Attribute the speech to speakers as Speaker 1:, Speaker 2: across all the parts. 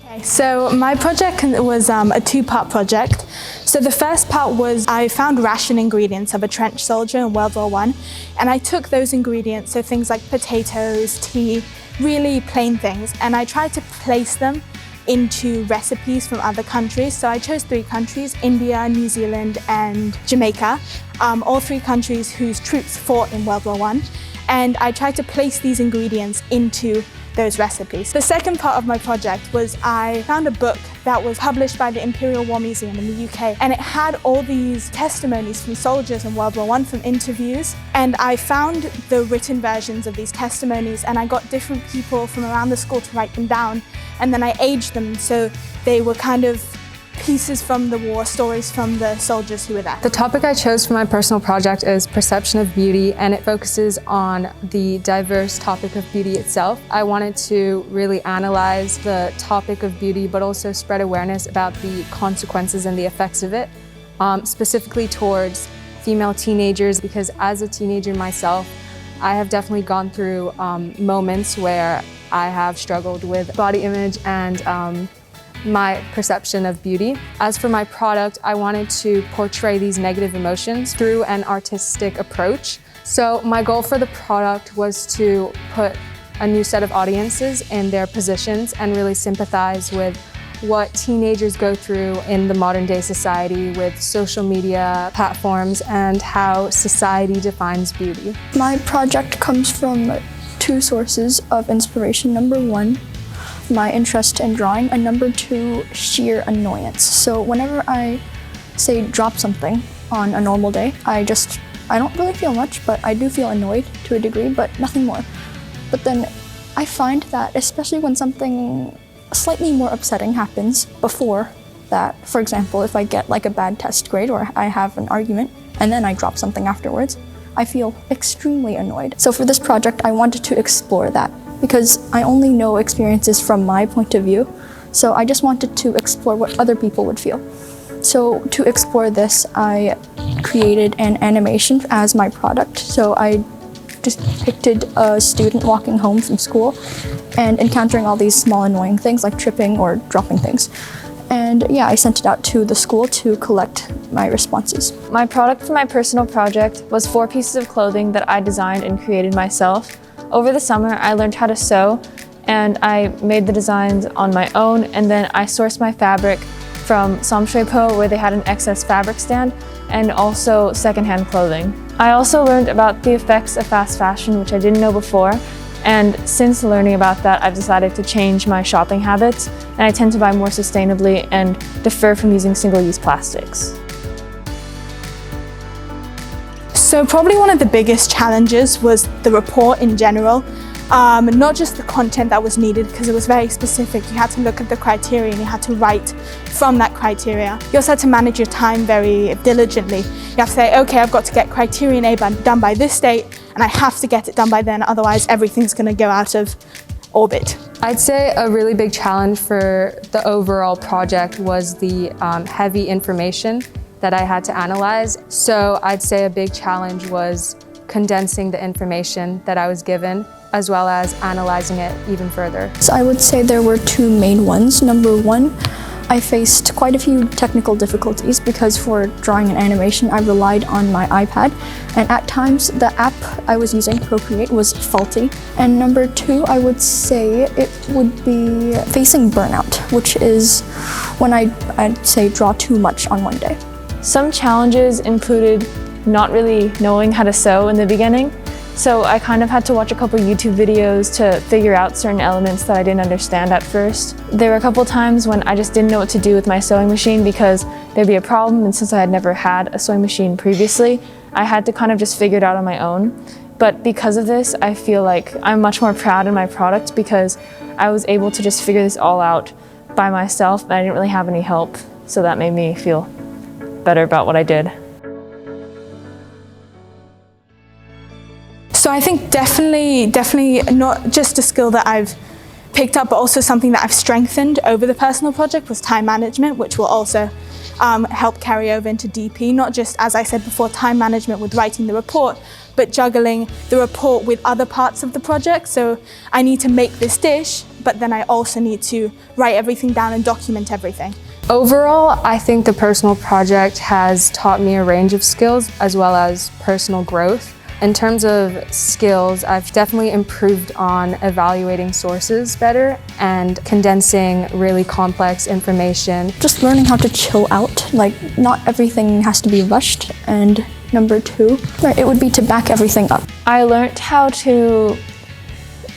Speaker 1: Okay, so my project was a two-part project. So the first part was I found ration ingredients of a trench soldier in World War I, and I took those ingredients, so things like potatoes, tea, really plain things, and I tried to place them into recipes from other countries. So I chose 3 countries, India, New Zealand and Jamaica, all 3 countries whose troops fought in World War I. And I tried to place these ingredients into those recipes. The second part of my project was I found a book that was published by the Imperial War Museum in the UK, and it had all these testimonies from soldiers in World War I, from interviews, and I found the written versions of these testimonies, and I got different people from around the school to write them down, and then I aged them so they were kind of pieces from the war, stories from the soldiers who were there.
Speaker 2: The topic I chose for my personal project is perception of beauty, and it focuses on the diverse topic of beauty itself. I wanted to really analyze the topic of beauty, but also spread awareness about the consequences and the effects of it, specifically towards female teenagers, because as a teenager myself, I have definitely gone through moments where I have struggled with body image and my perception of beauty. As for my product, I wanted to portray these negative emotions through an artistic approach. So my goal for the product was to put a new set of audiences in their positions and really sympathize with what teenagers go through in the modern day society with social media platforms and how society defines beauty.
Speaker 3: My project comes from 2 sources of inspiration. Number 1, my interest in drawing, and number 2, sheer annoyance. So whenever I say drop something on a normal day, I don't really feel much, but I do feel annoyed to a degree, but nothing more. But then I find that especially when something slightly more upsetting happens before that, for example, if I get like a bad test grade or I have an argument and then I drop something afterwards, I feel extremely annoyed. So for this project, I wanted to explore that, because I only know experiences from my point of view. So I just wanted to explore what other people would feel. So to explore this, I created an animation as my product. So I just depicted a student walking home from school and encountering all these small annoying things like tripping or dropping things. And yeah, I sent it out to the school to collect my responses.
Speaker 4: My product for my personal project was 4 pieces of clothing that I designed and created myself. Over the summer, I learned how to sew, and I made the designs on my own, and then I sourced my fabric from Samshuepo, where they had an excess fabric stand, and also secondhand clothing. I also learned about the effects of fast fashion, which I didn't know before, and since learning about that, I've decided to change my shopping habits, and I tend to buy more sustainably and defer from using single-use plastics.
Speaker 1: So probably one of the biggest challenges was the report in general, not just the content that was needed, because it was very specific. You had to look at the criteria and you had to write from that criteria. You also had to manage your time very diligently. You have to say, okay, I've got to get criterion A done by this date, and I have to get it done by then, otherwise everything's going to go out of orbit.
Speaker 2: I'd say a really big challenge for the overall project was the heavy information that I had to analyze. So I'd say a big challenge was condensing the information that I was given, as well as analyzing it even further.
Speaker 3: So I would say there were 2 main ones. Number 1, I faced quite a few technical difficulties because for drawing and animation, I relied on my iPad, and at times the app I was using, Procreate, was faulty. And number 2, I would say it would be facing burnout, which is when I'd say draw too much on one day.
Speaker 4: Some challenges included not really knowing how to sew in the beginning, so I kind of had to watch a couple YouTube videos to figure out certain elements that I didn't understand at first. There were a couple times when I just didn't know what to do with my sewing machine because there'd be a problem, and since I had never had a sewing machine previously, I had to kind of just figure it out on my own. But because of this, I feel like I'm much more proud of my product because I was able to just figure this all out by myself, and I didn't really have any help, so that made me feel better about what I did.
Speaker 1: So I think definitely not just a skill that I've picked up, but also something that I've strengthened over the personal project was time management, which will also help carry over into DP. Not just, as I said before, time management with writing the report, but juggling the report with other parts of the project. So I need to make this dish, but then I also need to write everything down and document everything.
Speaker 2: Overall, I think the personal project has taught me a range of skills as well as personal growth. In terms of skills, I've definitely improved on evaluating sources better and condensing really complex information.
Speaker 3: Just learning how to chill out, like not everything has to be rushed. And number two, it would be to back everything up.
Speaker 4: I learned how to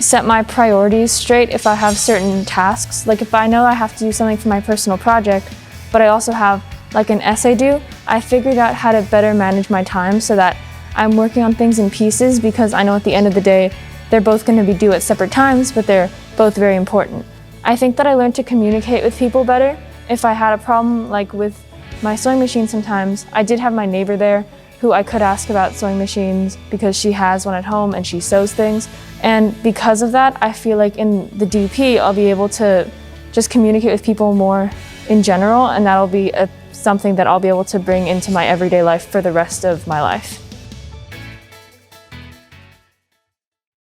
Speaker 4: set my priorities straight if I have certain tasks. Like if I know I have to do something for my personal project, but I also have like an essay due, I figured out how to better manage my time so that I'm working on things in pieces, because I know at the end of the day, they're both going to be due at separate times, but they're both very important. I think that I learned to communicate with people better. If I had a problem like with my sewing machine sometimes, I did have my neighbor there who I could ask about sewing machines because she has one at home and she sews things. And because of that, I feel like in the DP, I'll be able to just communicate with people more in general, and that'll be something that I'll be able to bring into my everyday life for the rest of my life.